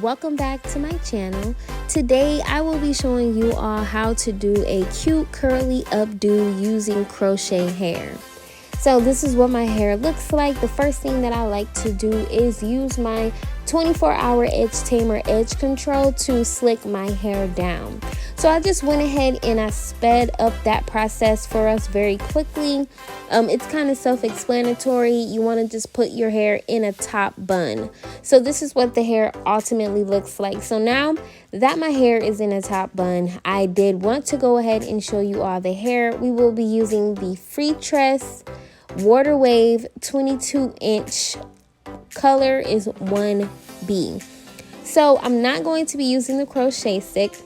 welcome back to my channel. Today I will be showing you all how to do a cute curly updo using crochet hair. So this is what my hair looks like. The first thing that I like to do is use my 24-hour edge tamer edge control to slick my hair down. So I just went ahead and I sped up that process for us very quickly. It's kind of self-explanatory. You want to just put your hair in a top bun. So this is what the hair ultimately looks like. So now that my hair is in a top bun, I did want to go ahead and show you all the hair. We will be using the Freetress Water Wave 22-inch. Color is 1B. So I'm not going to be using the crochet stick.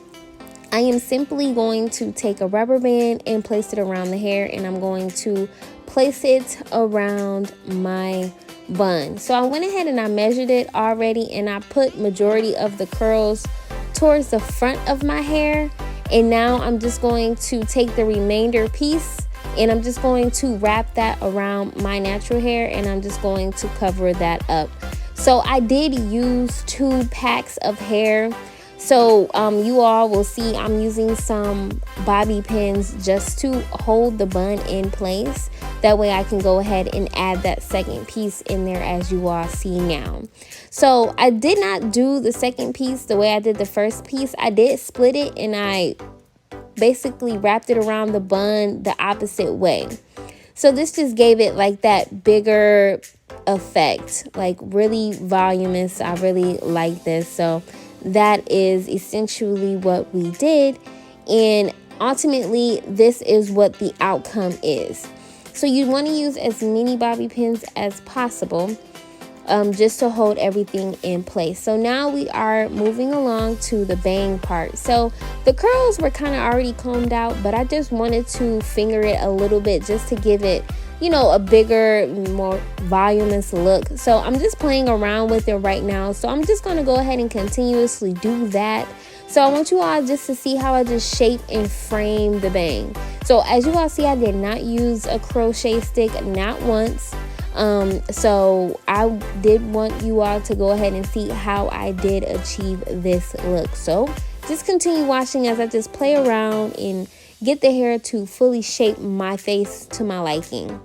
I am simply going to take a rubber band and place it around the hair, and I'm going to place it around my bun. So I went ahead and I measured it already, and I put majority of the curls towards the front of my hair. And now I'm just going to take the remainder piece and I'm just going to wrap that around my natural hair, and I'm just going to cover that up. So I did use 2 packs of hair. So you all will see I'm using some bobby pins just to hold the bun in place. That way I can go ahead and add that second piece in there, as you all see now. So I did not do the second piece the way I did the first piece. I did split it, and I basically wrapped it around the bun the opposite way. So this just gave it like that bigger effect, like really voluminous. I really like this. So that is essentially what we did, and ultimately this is what the outcome is. So you want to use as many bobby pins as possible, just to hold everything in place. So now we are moving along to the bang part. So the curls were kind of already combed out, but I just wanted to finger it a little bit just to give it, you know, a bigger, more voluminous look. So I'm just playing around with it right now. So I'm just going to go ahead and continuously do that. So I want you all just to see how I just shape and frame the bang. So as you all see, I did not use a crochet stick, not once. So I did want you all to go ahead and see how I did achieve this look. So just continue watching as I just play around and get the hair to fully shape my face to my liking.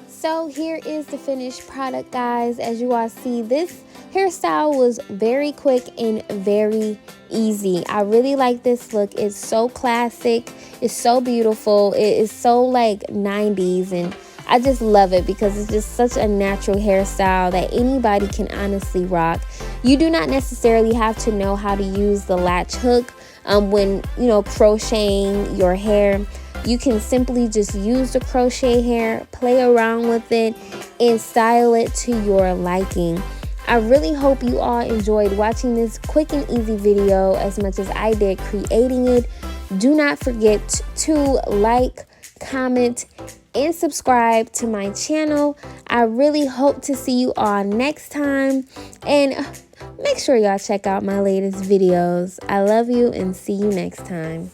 So here is the finished product, guys. As you all see, this hairstyle was very quick and very easy. I really like this look. It's so classic. It's so beautiful. It is so like 90s, and I just love it because it's just such a natural hairstyle that anybody can honestly rock. You do not necessarily have to know how to use the latch hook when, you know, crocheting your hair. You can simply just use the crochet hair, play around with it, and style it to your liking. I really hope you all enjoyed watching this quick and easy video as much as I did creating it. Do not forget to like, comment, and subscribe to my channel. I really hope to see you all next time. And make sure y'all check out my latest videos. I love you and see you next time.